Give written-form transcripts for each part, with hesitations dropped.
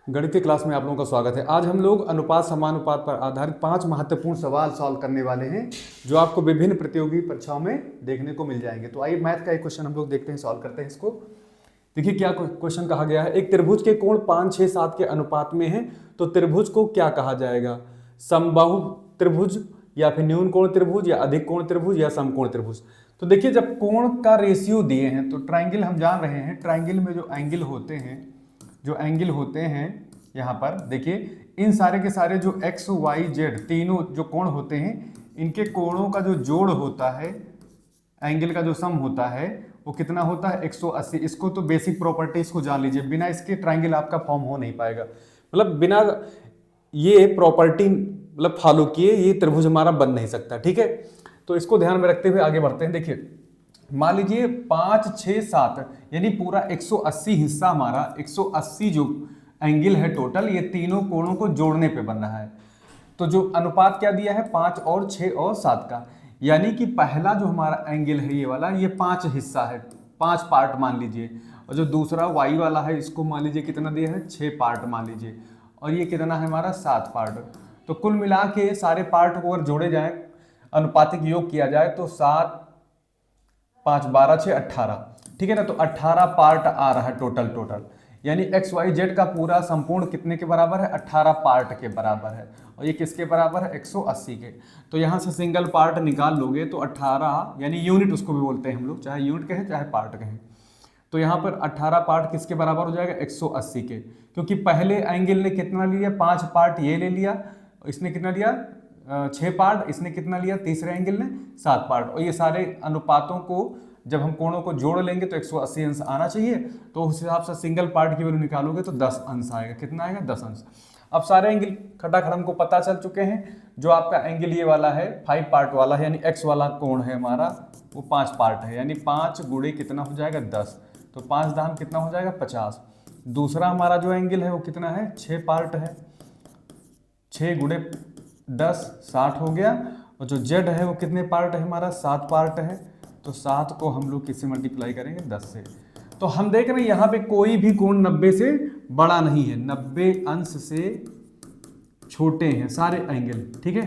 गणित की क्लास में आप लोगों का स्वागत है। आज हम लोग अनुपात समानुपात पर आधारित 5 महत्वपूर्ण सवाल सॉल्व करने वाले हैं जो आपको विभिन्न प्रतियोगी परीक्षाओं में देखने को मिल जाएंगे। तो आइए मैथ का एक क्वेश्चन हम लोग देखते हैं, सॉल्व करते हैं इसको। देखिए क्या क्वेश्चन कहा गया है। एक त्रिभुज के कोण 5, 6, 7 के अनुपात में है तो त्रिभुज को क्या कहा जाएगा? समबाहु त्रिभुज या फिर न्यून कोण त्रिभुज या अधिक कोण त्रिभुज या समकोण त्रिभुज। तो देखिए जब कोण का रेशियो दिए हैं तो ट्राइंगल हम जान रहे हैं, ट्राइंगल में जो एंगल होते हैं यहाँ पर देखिए इन सारे के सारे जो एक्स वाई जेड तीनों जो कोण होते हैं इनके कोणों का जो जोड़ होता है, एंगल का जो सम होता है वो कितना होता है? 180। इसको तो बेसिक प्रॉपर्टीज को जान लीजिए, बिना इसके ट्राइंगल आपका फॉर्म हो नहीं पाएगा। मतलब बिना ये प्रॉपर्टी मतलब फॉलो किए ये त्रिभुज हमारा बन नहीं सकता। ठीक है, तो इसको ध्यान में रखते हुए आगे बढ़ते हैं। देखिए मान लीजिए 5, 6, 7 यानी पूरा 180 हिस्सा हमारा 180 जो एंगल है टोटल, ये तीनों कोणों को जोड़ने पे बन रहा है। तो जो अनुपात क्या दिया है? 5 और 6 और 7 का, यानी कि पहला जो हमारा एंगल है ये वाला, ये 5 हिस्सा है, 5 पार्ट मान लीजिए। और जो दूसरा वाई वाला है इसको मान लीजिए कितना दिया है? 6 पार्ट मान लीजिए। और ये कितना है हमारा? 7 पार्ट। तो कुल मिला के सारे पार्ट को अगर जोड़े जाए, अनुपातिक योग किया जाए तो 7, 5, 12, 6, 18। ठीक है ना, तो 18 पार्ट आ रहा है टोटल। यानी एक्स वाई जेड का पूरा संपूर्ण कितने के बराबर है? 18 पार्ट के बराबर है। और ये किसके बराबर है? 180 के। तो यहाँ से सिंगल पार्ट निकाल लोगे तो 18 यानी यूनिट उसको भी बोलते हैं हम लोग, चाहे यूनिट कहें चाहे पार्ट कहें। तो यहाँ पर 18 पार्ट किसके बराबर हो जाएगा? 180 के। क्योंकि पहले एंगल ने कितना लिया? 5 पार्ट ये ले लिया, इसने कितना लिया? 6 पार्ट, इसने कितना लिया? तीसरे एंगल ने 7 पार्ट। और ये सारे अनुपातों को जब हम कोणों को जोड़ लेंगे तो 180 अंश आना चाहिए। तो उस हिसाब से सिंगल पार्ट की वैल्यू निकालोगे तो 10 अंश आएगा। कितना आएगा? 10 अंश। अब सारे एंगल खटाखट हमको पता चल चुके हैं। जो आपका एंगल ये वाला है 5 पार्ट वाला है, यानी एक्स वाला कोण है हमारा, वो 5 पार्ट है, यानी 5 गुणे कितना हो जाएगा? 10। तो 5 दाम कितना हो जाएगा? 50। दूसरा हमारा जो एंगल है वो कितना है? 6 पार्ट है, 6 गुणे 10 60 हो गया। और जो जेड है वो कितने पार्ट है हमारा? 7 पार्ट है। तो 7 को हम लोग किससे मल्टीप्लाई करेंगे? 10 से। तो हम देख रहे हैं यहाँ पे कोई भी कोण 90 से बड़ा नहीं है, 90 अंश से छोटे हैं सारे एंगल। ठीक है,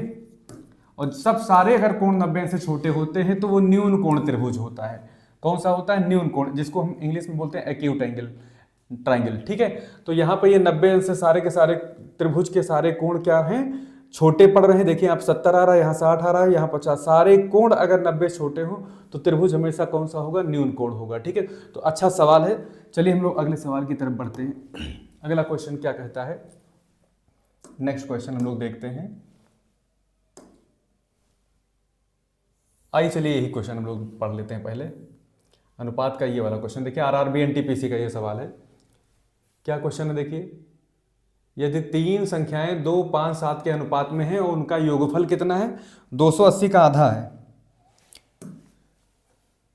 और सब सारे अगर कोण 90 अंश से छोटे होते हैं तो वो न्यून कोण त्रिभुज होता है। कौन सा होता है? न्यून कोण, जिसको हम इंग्लिश में बोलते हैं एक्यूट एंगल ट्राइंगल। ठीक है, तो यहाँ पे ये 90 अंश से सारे के सारे त्रिभुज के सारे कोण क्या हैं? छोटे पड़ रहे हैं। देखिए आप 70 आ रहा है, यहाँ 60 आ रहा है, यहाँ 50। सारे कोण अगर 90 छोटे हो तो त्रिभुज हमेशा कौन सा होगा? न्यून कोण होगा। ठीक है, तो अच्छा सवाल है। चलिए हम लोग अगले सवाल की तरफ बढ़ते हैं। अगला क्वेश्चन क्या कहता है? नेक्स्ट क्वेश्चन हम लोग देखते हैं। आइए चलिए यही क्वेश्चन हम लोग पढ़ लेते हैं पहले। अनुपात का ये वाला क्वेश्चन देखिए, आरआरबी एनटीपीसी का ये सवाल है। क्या क्वेश्चन है देखिए, यदि 3 संख्याएं 2, 5, 7 के अनुपात में हैं और उनका योगफल कितना है? 280 का आधा है।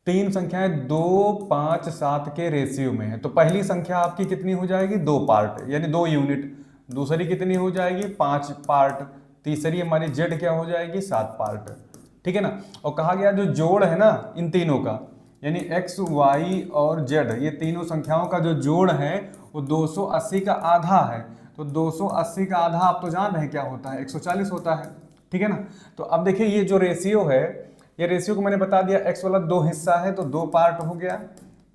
3 संख्याएं 2, 5, 7 के रेशियो में है, तो पहली संख्या आपकी कितनी हो जाएगी? 2 पार्ट यानी 2 यूनिट। दूसरी कितनी हो जाएगी? 5 पार्ट। तीसरी हमारी जेड क्या हो जाएगी? 7 पार्ट। ठीक है ना, और कहा गया जो जोड़ है ना इन तीनों का, यानी एक्स वाई और जेड, ये तीनों संख्याओं का जो जोड़ है वो 280 का आधा है। तो 280 का आधा आप तो जान रहे हैं क्या होता है? 140 होता है। ठीक है ना, तो अब देखिए ये जो रेशियो है, ये रेशियो को मैंने बता दिया, एक्स वाला 2 हिस्सा है तो 2 पार्ट हो गया,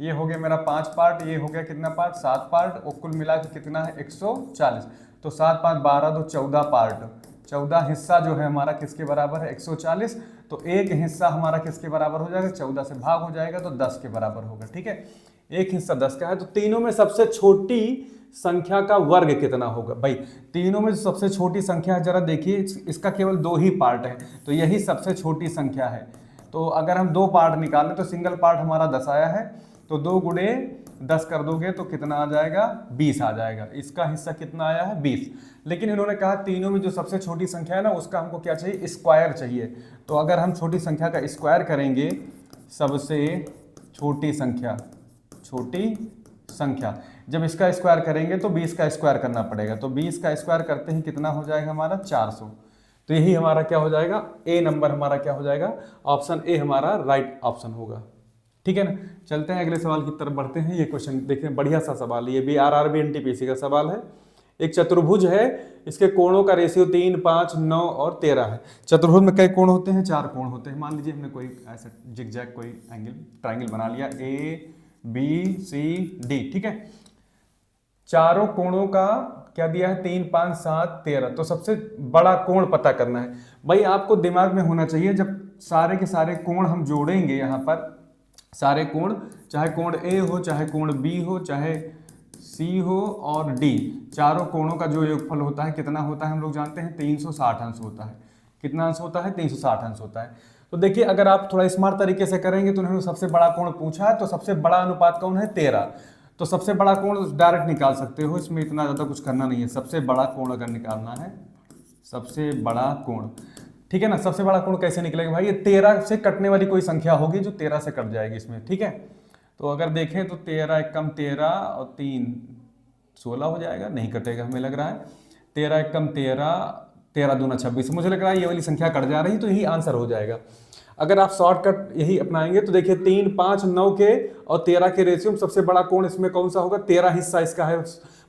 ये हो गया मेरा 5 पार्ट, ये हो गया कितना पार्ट? 7 पार्ट। और कुल मिला के कितना है? 140। तो 7, 5, 12, 2, 14 पार्ट। 14 हिस्सा जो है हमारा किसके बराबर है? 140। तो एक हिस्सा हमारा किसके बराबर हो जाएगा? 14 से भाग हो जाएगा तो 10 के बराबर होगा। ठीक है, एक हिस्सा 10 का है। तो तीनों में सबसे छोटी संख्या का वर्ग कितना होगा? भाई तीनों में सबसे छोटी संख्या है, जरा देखिए, इसका केवल 2 ही पार्ट है तो यही सबसे छोटी संख्या है। तो अगर हम 2 पार्ट निकालें तो सिंगल पार्ट हमारा 10 आया है, तो 2 गुणे 10 कर दोगे तो कितना आ जाएगा? 20 आ जाएगा। इसका हिस्सा कितना आया है? 20। लेकिन इन्होंने कहा तीनों में जो सबसे छोटी संख्या है ना उसका हमको क्या चाहिए? स्क्वायर चाहिए। तो अगर हम छोटी संख्या का स्क्वायर करेंगे, सबसे छोटी संख्या जब इसका स्क्वायर करेंगे तो 20 का स्क्वायर करना पड़ेगा। तो 20 का स्क्वायर करते ही कितना हो जाएगा हमारा? 400। तो यही हमारा क्या हो जाएगा? ए नंबर हमारा क्या हो जाएगा? ऑप्शन ए हमारा राइट ऑप्शन होगा। ठीक है ना, चलते हैं अगले सवाल की तरफ बढ़ते हैं। ये क्वेश्चन देखिए बढ़िया सा सवाल है, ये भी आरआरबी एनटीपीसी का सवाल है। एक चतुर्भुज है, इसके कोणों का रेशियो 3, 5, 9 और 13 है। चतुर्भुज में कई कोण होते हैं? 4 कोण होते हैं। मान लीजिए हमने कोई ऐसा जिगजैग कोई एंगल ट्राइंगल बना लिया, ए बी सी डी, ठीक है। चारों कोणों का क्या दिया है? 3, 5, 7, 13। तो सबसे बड़ा कोण पता करना है भाई। आपको दिमाग में होना चाहिए, जब सारे के सारे कोण हम जोड़ेंगे यहाँ पर, सारे कोण, चाहे कोण ए हो, चाहे कोण बी हो, चाहे सी हो और डी, चारों कोणों का जो योगफल होता है कितना होता है हम लोग जानते हैं? 360 अंश होता है। कितना अंश होता है? 360 अंश होता है। तो देखिए, अगर आप थोड़ा स्मार्ट तरीके से करेंगे तो उन्होंने सबसे बड़ा कोण पूछा है, तो सबसे बड़ा अनुपात कौन है? 13। तो सबसे बड़ा कोण डायरेक्ट निकाल सकते हो, इसमें इतना ज़्यादा कुछ करना नहीं है। सबसे बड़ा कोण अगर निकालना है, सबसे बड़ा कोण, ठीक है ना। सबसे बड़ा कोण कैसे निकलेगा भाई? ये 13 से कटने वाली कोई संख्या होगी जो 13 से कट जाएगी इसमें, ठीक है। तो अगर देखें तो 13 एकम 13 और 3 16 हो जाएगा, नहीं कटेगा हमें लग रहा है। 13 एकम 13, 13 दूना 26, मुझे लग रहा है ये वाली संख्या कट जा रही, तो यही आंसर हो जाएगा। अगर आप शॉर्टकट यही अपनाएंगे तो देखिए 3, 5, 9 के और 13 के रेशियो में सबसे बड़ा कोण इसमें कौन सा होगा? 13 हिस्सा इसका है,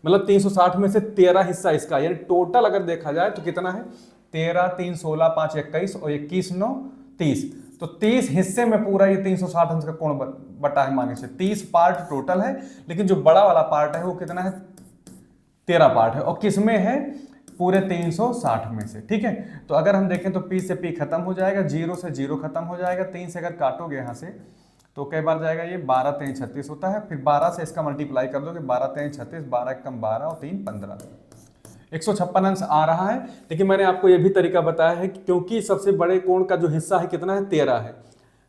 मतलब 360 में से 13 हिस्सा इसका, यानी टोटल अगर देखा जाए तो कितना है? 13, 3, 16, 5, 21 और 21, 9, 30। तो 30 हिस्से में पूरा ये 360 अंश का कोण बटा है, मानिए 30 पार्ट टोटल है, लेकिन जो बड़ा वाला पार्ट है वो कितना है? 13 पार्ट है। और किस में है? पूरे 360 में से, ठीक है। तो अगर हम देखें तो P से P खत्म हो जाएगा, 0 से 0 खत्म हो जाएगा, 3 से अगर काटोगे यहाँ से तो कई बार जाएगा ये? 12, 3, 36 होता है। फिर 12 से इसका मल्टीप्लाई कर दोगे, 12, 3, 36, 12 कम 12 और 3, 15, 156 अंश आ रहा है। लेकिन मैंने आपको यह भी तरीका बताया है कि क्योंकि सबसे बड़े कोण का जो हिस्सा है कितना है? 13 है,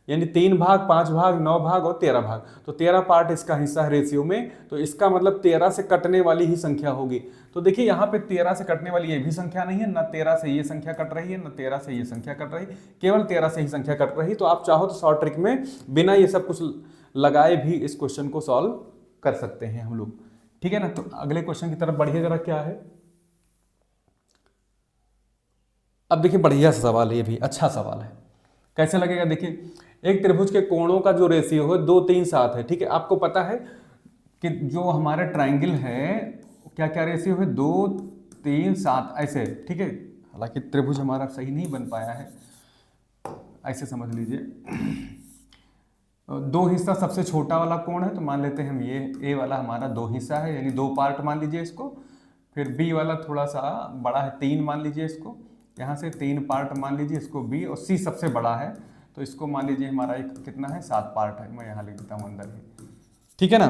यानी 3 भाग, 5 भाग, 9 भाग और 13 भाग, तो 13 पार्ट इसका हिस्सा है रेशियो में। तो इसका मतलब 13 से कटने वाली ही संख्या होगी। तो देखिए यहाँ पे 13 से कटने वाली ये भी संख्या नहीं है, ना 13 से ये संख्या कट रही है, ना 13 से ये संख्या कट रही, केवल 13 से ही संख्या कट रही। तो आप चाहो तो शॉर्ट ट्रिक में बिना ये सब कुछ लगाए भी इस क्वेश्चन को सॉल्व कर सकते हैं हम लोग, ठीक है ना। तो अगले क्वेश्चन की तरफ बढ़िए जरा, क्या है अब देखिए, बढ़िया सवाल है, ये भी अच्छा सवाल है। कैसे लगेगा देखिए, एक त्रिभुज के कोणों का जो रेशियो है 2, 3, 7 है, ठीक है। आपको पता है कि जो हमारा ट्राइंगल है क्या क्या रेशियो है? 2, 3, 7 ऐसे, ठीक है। हालांकि त्रिभुज हमारा सही नहीं बन पाया है, ऐसे समझ लीजिए। 2 हिस्सा सबसे छोटा वाला कोण है, तो मान लेते हैं हम ये ए वाला हमारा 2 हिस्सा है, यानी 2 पार्ट मान लीजिए इसको। फिर बी वाला थोड़ा सा बड़ा है, 3 मान लीजिए इसको, यहाँ से 3 पार्ट मान लीजिए इसको बी, और सी सबसे बड़ा है तो इसको मान लीजिए हमारा एक कितना है? 7 पार्ट है। मैं यहाँ लिख देता हूँ अंदर ही, ठीक है ना।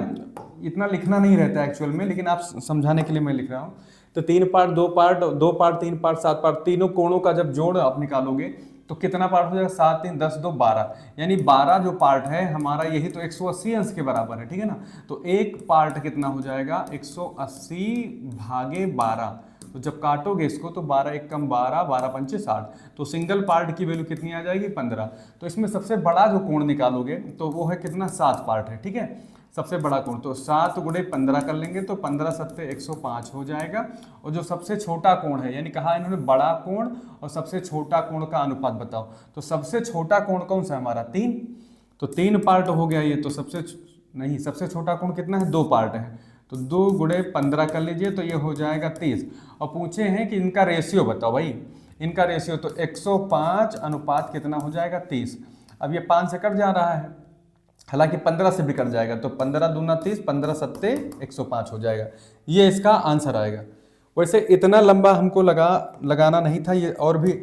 इतना लिखना नहीं रहता एक्चुअल में, लेकिन आप समझाने के लिए मैं लिख रहा हूँ। तो 3 part, 2 part, 2 part, 3 part, 7 part, तीनों कोणों का जब जोड़ आप निकालोगे तो कितना पार्ट हो जाएगा? 7, 3, 10, 2, 12, यानी 12 जो पार्ट है हमारा यही तो 180 अंश के बराबर है, ठीक है ना। तो एक पार्ट कितना हो जाएगा? 180 भागे 12। तो जब काटोगे इसको तो 12 एक कम 12, 12 पंचे 60, तो सिंगल पार्ट की वैल्यू कितनी आ जाएगी? 15। तो इसमें सबसे बड़ा जो कोण निकालोगे तो वो है कितना? 7 पार्ट है, ठीक है। सबसे बड़ा कोण तो 7 गुणे 15 कर लेंगे तो 15 सत्ते 105 हो जाएगा। और जो सबसे छोटा कोण है, यानी कहा इन्होंने बड़ा कोण और सबसे छोटा कोण का अनुपात बताओ, तो सबसे छोटा कोण कौन सा है हमारा? 3। तो 3 पार्ट हो गया ये, तो सबसे छोटा कोण कितना है? 2 पार्ट है, तो 2 गुणे 15 कर लीजिए तो ये हो जाएगा 30। और पूछे हैं कि इनका रेशियो बताओ भाई, इनका रेशियो तो 105 अनुपात कितना हो जाएगा? 30। अब ये 5 से कट जा रहा है, हालांकि 15 से भी कट जाएगा, तो 15 दूना 30, 15 सत्ते 105 हो जाएगा। ये इसका आंसर आएगा। वैसे इतना लंबा हमको लगाना नहीं था, ये और भी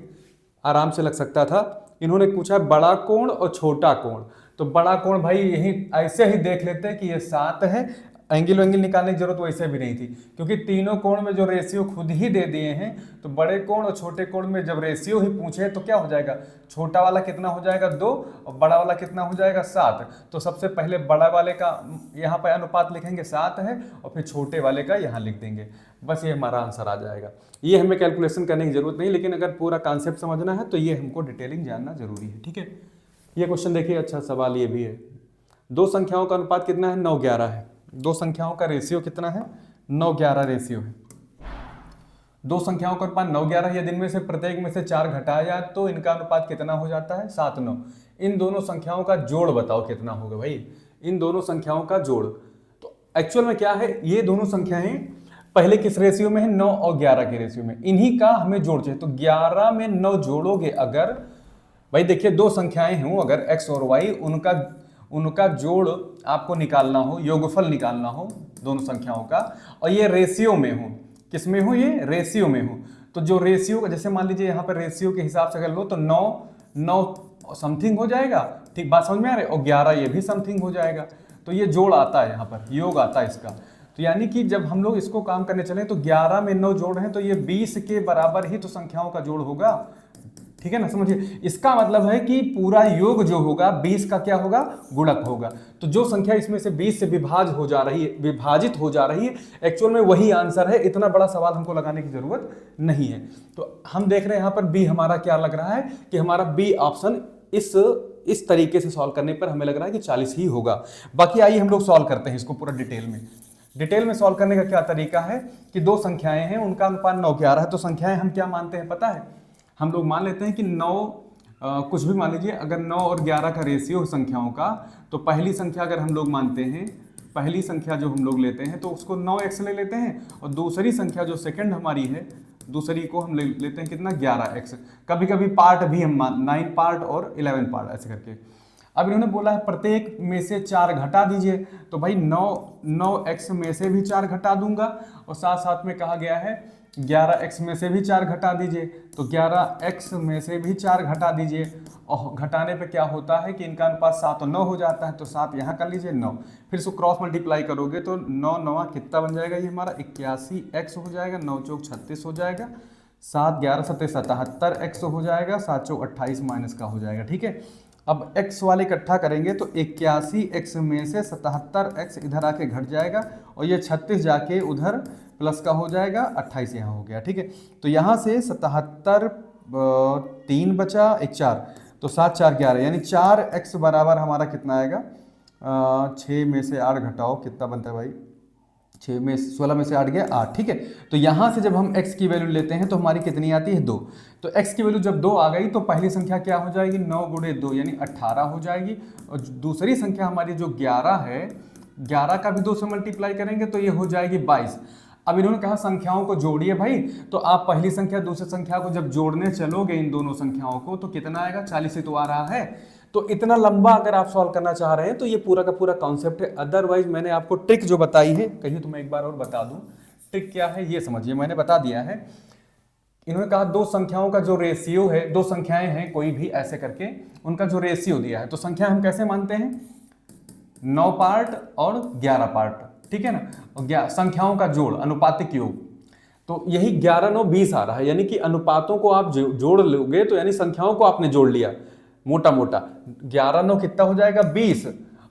आराम से लग सकता था। इन्होंने पूछा बड़ा कोण और छोटा कोण, तो बड़ा कोण भाई यही ऐसे ही देख लेते हैं कि ये 7 है, एंगल वेंगल निकालने की जरूरत वैसे भी नहीं थी, क्योंकि तीनों कोण में जो रेशियो खुद ही दे दिए हैं। तो बड़े कोण और छोटे कोण में जब रेशियो ही पूछे तो क्या हो जाएगा? छोटा वाला कितना हो जाएगा? 2, और बड़ा वाला कितना हो जाएगा? 7। तो सबसे पहले बड़ा वाले का यहाँ पर अनुपात लिखेंगे 7 है, और फिर छोटे वाले का यहाँ लिख देंगे, बस ये हमारा आंसर आ जाएगा। ये हमें कैलकुलेशन करने की जरूरत नहीं, लेकिन अगर पूरा कॉन्सेप्ट समझना है तो ये हमको डिटेलिंग जानना जरूरी है, ठीक है। ये क्वेश्चन देखिए, अच्छा सवाल ये भी है। 2 संख्याओं का अनुपात कितना है? 9, 11 है। 2 संख्याओं का रेशियो कितना है? 9, 11 रेशियो है। 2 संख्याओं का अनुपात 9, 11 है। यदि इनमें से प्रत्येक में से 4 घटाया जाए तो इनका अनुपात कितना हो जाता है? 7, 9। इन दोनों संख्याओं का जोड़ बताओ कितना होगा भाई? इन दोनों संख्याओं का जोड़, तो एक्चुअल में क्या है, ये दोनों संख्याएं पहले किस रेशियो में है, 9 और 11 के रेशियो में, इन्हीं का हमें जोड़ चाहिए। तो 11 में 9 जोड़ोगे अगर, भाई देखिए दो संख्याएं हों अगर x और y, उनका जोड़ आपको निकालना हो, योगफल निकालना हो दोनों संख्याओं का, और ये रेशियो में हो, किस में हो, ये रेशियो में हो, तो जो रेशियो, जैसे मान लीजिए यहाँ पर रेशियो के हिसाब से अगर लो तो 9 समथिंग हो जाएगा, ठीक बात समझ में आ रही है, और 11 ये भी समथिंग हो जाएगा। तो ये जोड़ आता है, यहाँ पर योग आता है इसका। तो यानी कि जब हम लोग इसको काम करने चले तो 11 में 9 जोड़ हैं, तो ये 20 के बराबर ही तो संख्याओं का जोड़ होगा, ठीक है ना, समझिए। इसका मतलब है कि पूरा योग जो होगा 20 का क्या होगा, गुणक होगा। तो जो संख्या इसमें से 20 से विभाजित हो जा रही है, एक्चुअल में वही आंसर है। इतना बड़ा सवाल हमको लगाने की जरूरत नहीं है। तो हम देख रहे हैं यहाँ पर बी हमारा क्या लग रहा है कि हमारा बी ऑप्शन इस तरीके से सॉल्व करने पर हमें लग रहा है कि 40 ही होगा। बाकी आइए हम लोग सॉल्व करते हैं इसको पूरा डिटेल में सॉल्व करने का क्या तरीका है कि दो संख्याएं हैं, उनका अनुपात 9 के 11 है। तो संख्याएं हम क्या मानते हैं पता है, हम लोग मान लेते हैं कि 9 कुछ भी मान लीजिए, अगर 9 और 11 का रेशियो संख्याओं का, तो पहली संख्या अगर हम लोग मानते हैं, पहली संख्या जो हम लोग लेते हैं तो उसको 9x ले लेते हैं, और दूसरी संख्या जो सेकंड हमारी है, दूसरी को हम लेते हैं कितना, 11x। कभी कभी पार्ट भी हम 9 पार्ट और 11 पार्ट ऐसे करके। अब इन्होंने बोला है प्रत्येक में से 4 घटा दीजिए, तो भाई 9x में से भी 4 घटा दूंगा, और साथ साथ में कहा गया है 11x में से भी 4 घटा दीजिए, तो 11x में से भी 4 घटा दीजिए, और घटाने पे क्या होता है कि इनका अनुपात 7 और 9 हो जाता है, तो 7 यहाँ कर लीजिए, 9, फिर इसको क्रॉस मल्टीप्लाई करोगे तो 9 9 कितना बन जाएगा, ये हमारा 81x हो जाएगा, 9 चौक 36 हो जाएगा, 7 11 7 77x हो जाएगा, 7 चौक 28 माइनस का हो जाएगा, ठीक है। अब x वाले इकट्ठा करेंगे तो 81x में से 77x इधर आके घट जाएगा, और ये 36 जाके उधर प्लस का हो जाएगा, 28 यहाँ हो गया, ठीक है। तो यहाँ से 77 3 बचा, एक 4, तो 7 4 11, यानी 4x बराबर हमारा कितना आएगा, 6 में से 8 घटाओ कितना बनता है भाई, 16 में से 8 गया 8, ठीक है। तो यहाँ से जब हम x की वैल्यू लेते हैं तो हमारी कितनी आती है, 2। तो x की वैल्यू जब 2 आ गई तो पहली संख्या क्या हो जाएगी, 9 गुणे 2 यानी 18 हो जाएगी, और दूसरी संख्या हमारी जो 11 है, 11 का भी 2 से मल्टीप्लाई करेंगे तो ये हो जाएगी 22। अब इन्होंने कहा संख्याओं को जोड़िए भाई, तो आप पहली संख्या दूसरी संख्या को जब जोड़ने चलोगे इन दोनों संख्याओं को तो कितना आएगा, 40 ही तो आ रहा है। तो इतना लंबा अगर आप सॉल्व करना चाह रहे हैं तो ये पूरा का पूरा कॉन्सेप्ट है। अदरवाइज मैंने आपको ट्रिक जो बताई है, कहिए तो मैं एक बार और बता दूं ट्रिक क्या है, ये समझिए, मैंने बता दिया है। इन्होंने कहा दो संख्याओं का जो रेशियो है, दो संख्याएं हैं कोई भी ऐसे करके, उनका जो रेशियो दिया है, तो संख्या हम कैसे मानते हैं, 9 पार्ट और 11 पार्ट, ठीक है ना, और संख्याओं का जोड़, अनुपातिक योग, तो यही 11 9 20 आ रहा है, यानी कि अनुपातों को आप जोड़ लोगे तो यानी संख्याओं को आपने जोड़ लिया मोटा मोटा, 11 9 कितना हो जाएगा, 20,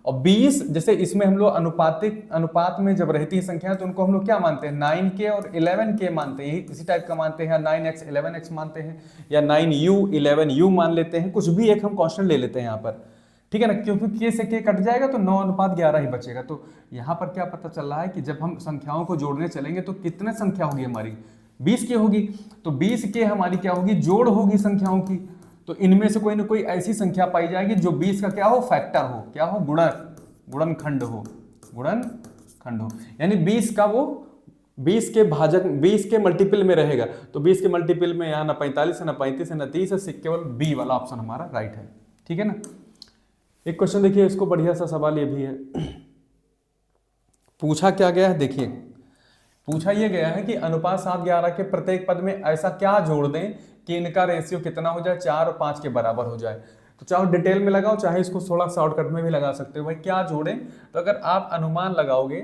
और 20 जैसे इसमें हम लोग अनुपात में जब रहती है संख्या तो उनको हम लोग क्या मानते हैं, 9k और 11k मानते हैं, इसी टाइप का मानते हैं, 9x 11x मानते हैं, या 9u 11u मान लेते हैं, कुछ भी एक हम कांस्टेंट ले लेते हैं यहाँ पर, ठीक है ना, क्योंकि k से k कट जाएगा तो 9:11 ही बचेगा। तो यहाँ पर क्या पता चल रहा है कि जब हम संख्याओं को जोड़ने चलेंगे तो कितने संख्या होगी हमारी, 20 की होगी, तो 20 की हमारी क्या होगी, जोड़ होगी संख्याओं की, तो इनमें से कोई ना कोई ऐसी संख्या पाई जाएगी जो 20 का क्या हो, फैक्टर हो, क्या हो, गुणनखंड हो, यानी 20 का वो 20 के भाजक, 20 के मल्टीपल में रहेगा, तो 20 के मल्टीपल में यहाँ ना 45 है ना 35 है ना 30 है, केवल बी वाला ऑप्शन हमारा राइट है, ठीक है ना। एक क्वेश्चन देखिए, इसको बढ़िया सा सवाल ये भी है, पूछा क्या गया है, देखिए पूछा यह गया है कि अनुपात 7 11 के प्रत्येक पद में ऐसा क्या जोड़ दें कि इनका रेशियो कितना हो जाए, 4 और 5 के बराबर हो जाए। तो चाहे डिटेल में लगाओ, चाहे इसको थोड़ा शॉर्टकट में भी लगा सकते हो, भाई क्या जोड़ें, तो अगर आप अनुमान लगाओगे,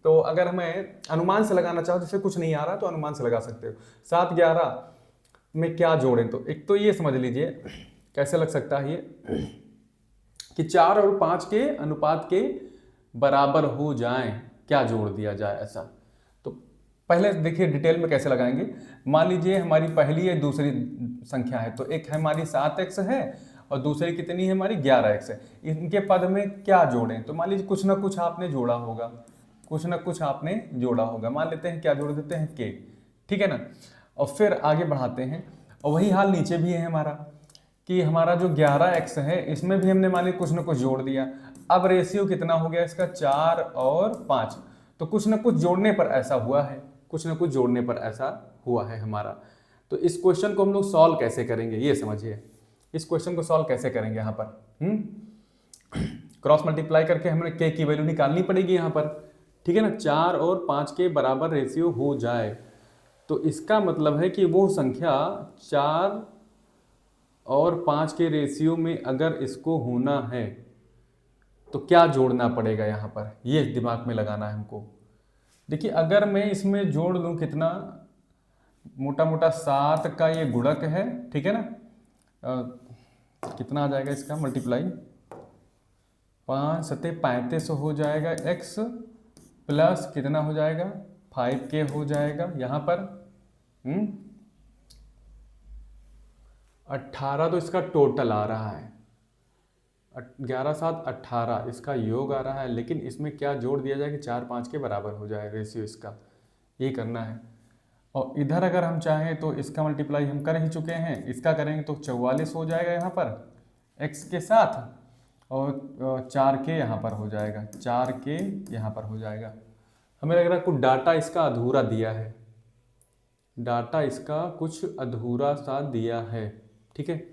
तो अगर हमें अनुमान से लगाना चाहो, जैसे कुछ नहीं आ रहा तो अनुमान से लगा सकते हो, 7 11 में क्या जोड़ें, तो एक तो ये समझ लीजिए कैसे लग सकता है ये कि 4 और 5 के अनुपात के बराबर हो जाएं, क्या जोड़ दिया जाए ऐसा। तो पहले देखिए डिटेल में कैसे लगाएंगे, मान लीजिए हमारी पहली या दूसरी संख्या है, तो एक हमारी 7x है और दूसरी कितनी है हमारी 11x है, इनके पद में क्या जोड़ें, तो मान लीजिए कुछ ना कुछ आपने जोड़ा होगा, मान लेते हैं क्या जोड़ देते हैं, k, ठीक है ना, और फिर आगे बढ़ाते हैं, और वही हाल नीचे भी है हमारा कि हमारा जो 11x है इसमें भी हमने मान लीजिए कुछ ना कुछ जोड़ दिया, अब रेशियो कितना हो गया इसका, 4 और 5, तो कुछ ना कुछ जोड़ने पर ऐसा हुआ है, कुछ ना कुछ जोड़ने पर ऐसा हुआ है हमारा। तो इस क्वेश्चन को हम लोग सॉल्व कैसे करेंगे ये समझिए। इस क्वेश्चन को सॉल्व कैसे करेंगे यहाँ पर क्रॉस मल्टीप्लाई करके हमें के की वैल्यू निकालनी पड़ेगी यहाँ पर, ठीक है ना। 4 और 5 के बराबर रेशियो हो जाए तो इसका मतलब है कि वो संख्या 4 और 5 के रेशियो में अगर इसको होना है तो क्या जोड़ना पड़ेगा यहाँ पर, ये दिमाग में लगाना है हमको। देखिए अगर मैं इसमें जोड़ लूँ कितना, मोटा मोटा 7 का ये गुणक है, ठीक है ना। कितना आ जाएगा इसका मल्टीप्लाई, 5 सत्ते 35 हो जाएगा x प्लस कितना हो जाएगा 5k हो जाएगा यहाँ पर 18 तो इसका टोटल आ रहा है, 11 7 18 इसका योग आ रहा है। लेकिन इसमें क्या जोड़ दिया जाए कि 4 5 के बराबर हो जाए रेशियो इसका, ये करना है। और इधर अगर हम चाहें तो इसका मल्टीप्लाई हम कर ही चुके हैं, इसका करेंगे तो 44 हो जाएगा यहाँ पर x के साथ, और 4k यहाँ पर हो जाएगा, 4k यहाँ पर हो जाएगा। हमें लग रहा है कुछ डाटा इसका अधूरा दिया है, डाटा इसका कुछ अधूरा सा दिया है, ठीक है।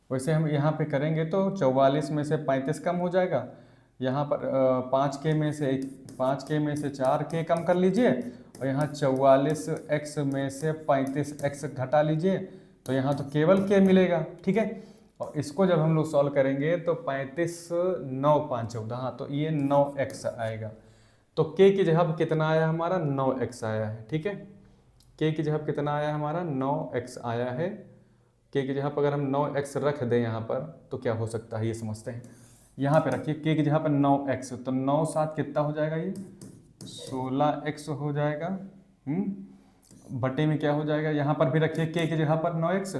वैसे हम यहाँ पे करेंगे तो 44 में से 35 कम हो जाएगा, यहाँ पर 5k में से 4k कम कर लीजिए, और यहाँ 44x में से 35x घटा लीजिए, तो यहाँ तो केवल k मिलेगा, ठीक है। और इसको जब हम लोग सॉल्व करेंगे तो 35 9 5 14, हाँ तो ये 9x आएगा। तो k की जगह कितना आया हमारा 9x आया है, ठीक है। k की जगह कितना आया हमारा 9x आया है। k की जगह पर अगर हम 9x रख दें यहाँ पर तो क्या हो सकता है ये समझते हैं। यहाँ पे रखिए k की जगह पर 9x, तो 9 7 कितना हो जाएगा, ये 16x हो जाएगा। बटे में क्या हो जाएगा, यहाँ पर भी रखिए k की जगह पर 9x,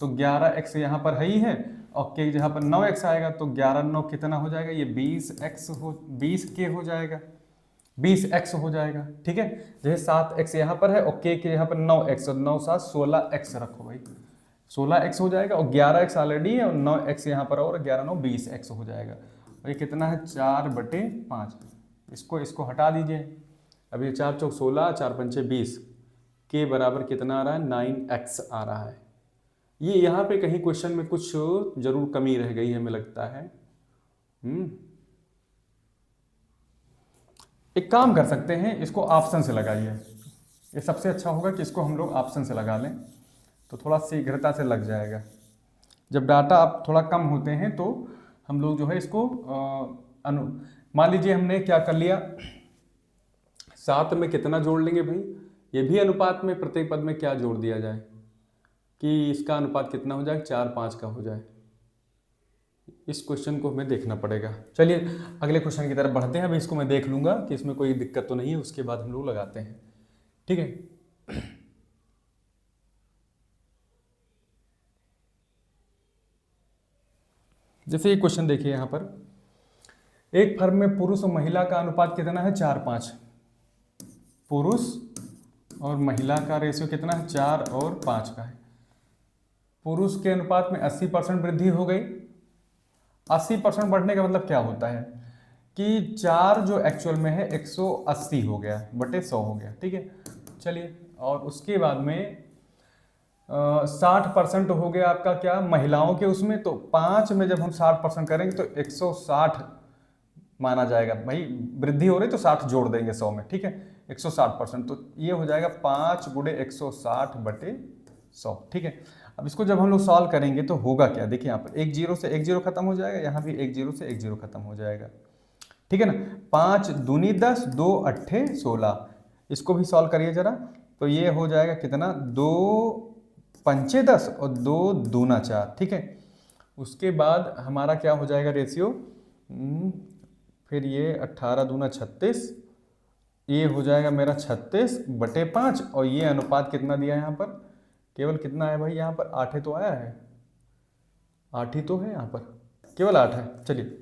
तो 11x यहाँ पर है ही है, और k की जगह पर 9x आएगा तो 11 9 कितना हो जाएगा, ये 20k हो जाएगा, 20x हो जाएगा, ठीक है। जैसे 7x यहाँ पर है और k की जगह पर 9x, और 9 7 16x रखो भाई, 16x हो जाएगा, और 11x ऑलरेडी है और 9x यहाँ पर और 11 9 20x हो जाएगा। और ये कितना है 4/5, इसको हटा दीजिए। अब ये 4 चौक 16 4 पंचे 20 के बराबर कितना आ रहा है 9x आ रहा है। ये यहाँ पे कहीं क्वेश्चन में कुछ जरूर कमी रह गई है हमें लगता है। एक काम कर सकते हैं, इसको ऑप्शन से लगाइए, ये सबसे अच्छा होगा कि इसको हम लोग ऑप्शन से लगा लें तो थोड़ा शीघ्रता से लग जाएगा। जब डाटा आप थोड़ा कम होते हैं तो हम लोग जो है इसको मान लीजिए हमने क्या कर लिया, 7 में कितना जोड़ लेंगे भाई, ये भी अनुपात में प्रत्येक पद में क्या जोड़ दिया जाए कि इसका अनुपात कितना हो जाए 4 5 का हो जाए। इस क्वेश्चन को हमें देखना पड़ेगा। चलिए अगले क्वेश्चन की तरफ बढ़ते हैं। अभी इसको मैं देख लूंगा कि इसमें कोई दिक्कत तो नहीं है, उसके बाद हम लोग लगाते हैं, ठीक है। जैसे ये क्वेश्चन देखिए यहाँ पर, एक फर्म में पुरुष और महिला का अनुपात कितना है 4 5, पुरुष और महिला का रेशियो कितना है 4 और 5 का है। पुरुष के अनुपात में 80% वृद्धि हो गई। 80% बढ़ने का मतलब क्या होता है कि 4 जो एक्चुअल में है 180 हो गया बटे 100 हो गया, ठीक है। चलिए, और उसके बाद में 60% हो गया आपका क्या महिलाओं के उसमें, तो 5 में जब हम 60% करेंगे तो 160 माना जाएगा। भाई वृद्धि हो रही तो 60 जोड़ देंगे 100 में, ठीक है, 160%, तो ये हो जाएगा 5 गुणे 160 बटे 100, ठीक है। अब इसको जब हम लोग सॉल्व करेंगे तो होगा क्या, देखिए यहाँ पर 1 0 से 1 0 खत्म हो जाएगा, यहाँ भी 1 0 से 1 0 खत्म हो जाएगा, ठीक है ना। 5 दूनी 10, 2 अट्ठे 16, इसको भी सॉल्व करिए जरा, तो ये हो जाएगा कितना 2 पंचे 10 और 2 दूना 4, ठीक है। उसके बाद हमारा क्या हो जाएगा रेशियो, फिर ये 18 दूना 36, ये हो जाएगा मेरा 36 बटे 5, और ये अनुपात कितना दिया है यहाँ पर, केवल कितना है भाई यहाँ पर 8 ही तो आया है, 8 ही तो है यहाँ पर, केवल 8 है। चलिए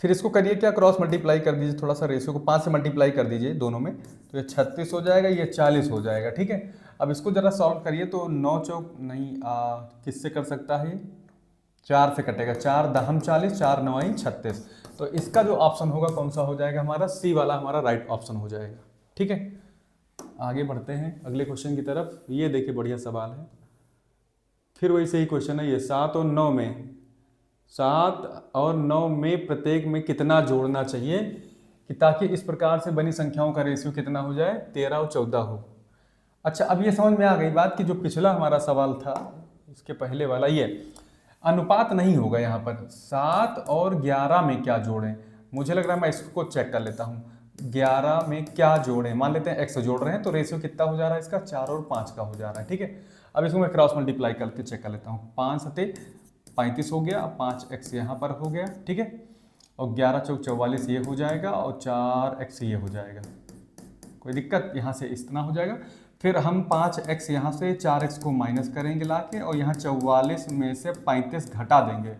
फिर इसको करिए क्या, क्रॉस मल्टीप्लाई कर दीजिए, थोड़ा सा रेशियो को 5 से मल्टीप्लाई कर दीजिए दोनों में, तो ये 36 हो जाएगा, ये 40 हो जाएगा, ठीक है। अब इसको जरा सॉल्व करिए तो 9 चौक नहीं किससे कर सकता है, 4 से कटेगा, 4 दहम 40, 4 9 36, तो इसका जो ऑप्शन होगा कौन सा हो जाएगा हमारा, सी वाला हमारा राइट ऑप्शन हो जाएगा, ठीक है। आगे बढ़ते हैं अगले क्वेश्चन की तरफ। ये देखिए बढ़िया सवाल है, फिर वैसे ही क्वेश्चन है ये। 7 और 9 में प्रत्येक में कितना जोड़ना चाहिए कि ताकि इस प्रकार से बनी संख्याओं का रेशियो कितना हो जाए, 13 और 14 हो। अच्छा, अब ये समझ में आ गई बात कि जो पिछला हमारा सवाल था, इसके पहले वाला, ये अनुपात नहीं होगा यहाँ पर। 7 और 11 में क्या जोड़ें, मुझे लग रहा है मैं इसको चेक कर लेता हूँ। 11 में क्या जोड़ें, मान लेते हैं x जोड़ रहे हैं तो रेशियो कितना हो जा रहा है इसका, 4 और 5 का हो जा रहा है। ठीक है, अब इसको मैं क्रॉस मल्टीप्लाई करके चेक कर लेता हूँ। 5 सते 35 हो गया, 5x यहाँ पर हो गया। ठीक है, और 11 चौक 44 ये हो जाएगा, और 4x ये हो जाएगा। कोई दिक्कत, यहाँ से इतना हो जाएगा। फिर हम 5x यहाँ से 4x को माइनस करेंगे लाके, और यहाँ 44 में से 35 घटा देंगे।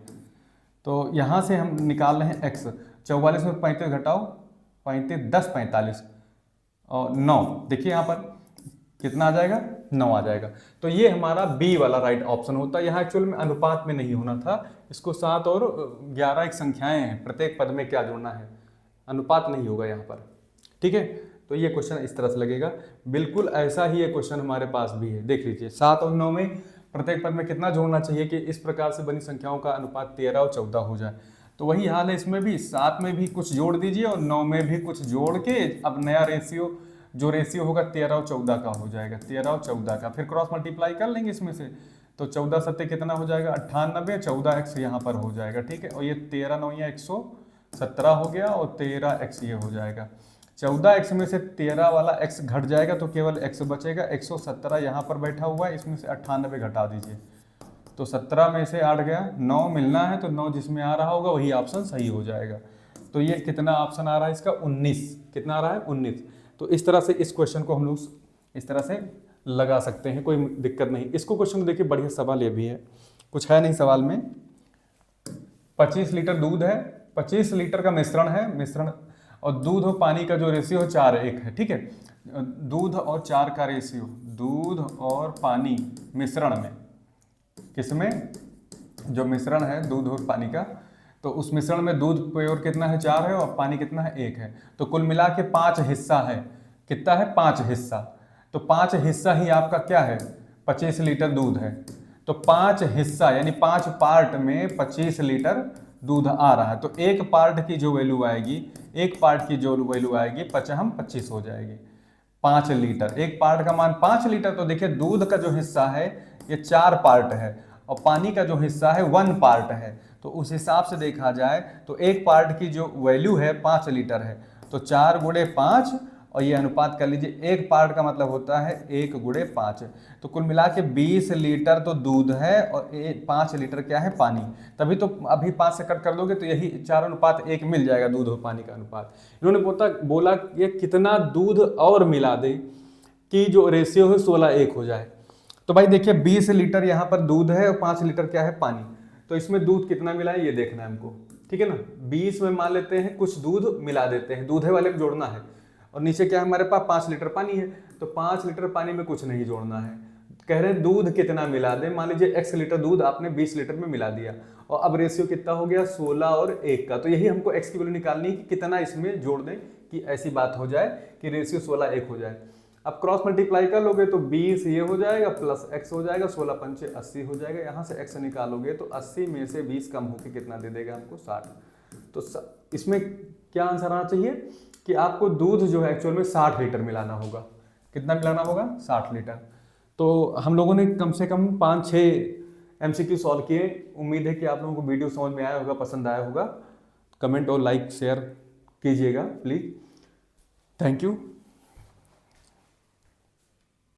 तो यहाँ से हम निकाल रहे हैं x, 44 में 35 घटाओ, 35 10 45 और 9, देखिए यहाँ पर कितना आ जाएगा, 9 आ जाएगा। तो ये हमारा बी वाला राइट ऑप्शन होता है। यहाँ एक्चुअल में अनुपात में नहीं होना था, इसको 7 और 11 एक संख्याएं हैं, प्रत्येक पद में क्या जोड़ना है, अनुपात नहीं होगा यहाँ पर। ठीक है, तो ये क्वेश्चन इस तरह से लगेगा। बिल्कुल ऐसा ही ये क्वेश्चन हमारे पास भी है, देख लीजिए। 7 और 9 में प्रत्येक पद में कितना जोड़ना चाहिए कि इस प्रकार से बनी संख्याओं का अनुपात 13 और 14 हो जाए। तो वही हाल है इसमें भी, 7 में भी कुछ जोड़ दीजिए और 9 में भी कुछ जोड़ के अब नया रेशियो, जो रेशियो होगा 13 और 14 का हो जाएगा, 13 और 14 का। फिर क्रॉस मल्टीप्लाई कर लेंगे इसमें से, तो 14 सत्ते कितना हो जाएगा, 98, 14x यहाँ पर हो जाएगा। ठीक है, और ये 13 9 117 हो गया, और 13x ये हो जाएगा। 14x में से 13 वाला x घट जाएगा तो केवल x बचेगा। 117 यहाँ पर बैठा हुआ है, इसमें से 98 घटा दीजिए, तो 17 में से 8 गया, 9 मिलना है, तो 9 जिसमें आ रहा होगा वही ऑप्शन सही हो जाएगा। तो ये कितना ऑप्शन आ रहा है इसका, 19। कितना आ रहा है, 19। तो इस तरह से इस क्वेश्चन को हम लोग इस तरह से लगा सकते हैं, कोई दिक्कत नहीं। इसको क्वेश्चन को देखिए, बढ़िया सवाल ये भी है, कुछ है नहीं सवाल में। 25 लीटर दूध है, 25 लीटर का मिश्रण है, मिश्रण और दूध और पानी का जो रेशियो है 4:1 है। ठीक है, दूध और 4 का रेशियो, दूध और पानी मिश्रण में, किसमें, जो मिश्रण है दूध और पानी का, तो उस मिश्रण में दूध प्योर कितना है, 4 है, और पानी कितना है, 1 है। तो कुल मिला के 5 हिस्सा है। कितना है, 5 हिस्सा। तो 5 हिस्सा ही आपका क्या है, 25 लीटर दूध है। तो 5 हिस्सा यानी 5 पार्ट में 25 लीटर दूध आ रहा है। तो एक पार्ट की जो वैल्यू आएगी, एक पार्ट की जो वैल्यू आएगी 25 हो जाएगी। 5 लीटर, एक पार्ट का मान 5 लीटर। तो देखिए दूध का जो हिस्सा है ये 4 पार्ट है, और पानी का जो हिस्सा है 1 पार्ट है। तो उस हिसाब से देखा जाए तो एक पार्ट की जो वैल्यू है 5 लीटर है, तो 4 गुणे 5, और ये अनुपात कर लीजिए, एक पार्ट का मतलब होता है 1 गुणे 5। तो कुल मिला के 20 लीटर तो दूध है, और 5 लीटर क्या है, पानी। तभी तो अभी 5 से कट कर दोगे तो यही 4:1 मिल जाएगा, दूध और पानी का अनुपात। इन्होंने बोला ये कितना दूध और मिला दे कि जो रेशियो है 16:1 हो जाए। तो भाई देखिए 20 लीटर यहाँ पर दूध है और 5 लीटर क्या है, पानी। तो इसमें दूध कितना मिला है ये देखना है हमको, ठीक है ना। 20 में मान लेते हैं कुछ दूध मिला देते हैं, दूध है वाले में जोड़ना है, और नीचे क्या है हमारे पास 5 लीटर पानी है, तो 5 लीटर पानी में कुछ नहीं जोड़ना है। कह रहे हैं दूध कितना मिला दे, मान लीजिए x लीटर दूध आपने 20 लीटर में मिला दिया, और अब रेशियो कितना हो गया 16 और 1 का। तो यही हमको x की वैल्यू निकालनी है कि कितना इसमें जोड़ दें कि ऐसी बात हो जाए कि रेशियो 16:1 हो जाए। अब क्रॉस मल्टीप्लाई कर लोगे तो 20 ये हो जाएगा प्लस x हो जाएगा, 16 पंचे 80 हो जाएगा। यहाँ से x निकालोगे तो 80 में से 20 कम होकर कितना दे देगा हमको, 60। तो इसमें क्या आंसर आना चाहिए कि आपको दूध जो है एक्चुअल में 60 लीटर मिलाना होगा। कितना मिलाना होगा, 60 लीटर। तो हम लोगों ने कम से कम 5-6 MCQ सॉल्व किए। उम्मीद है कि आप लोगों को वीडियो समझ में आया होगा, पसंद आया होगा। कमेंट और लाइक शेयर कीजिएगा प्लीज़। Thank you.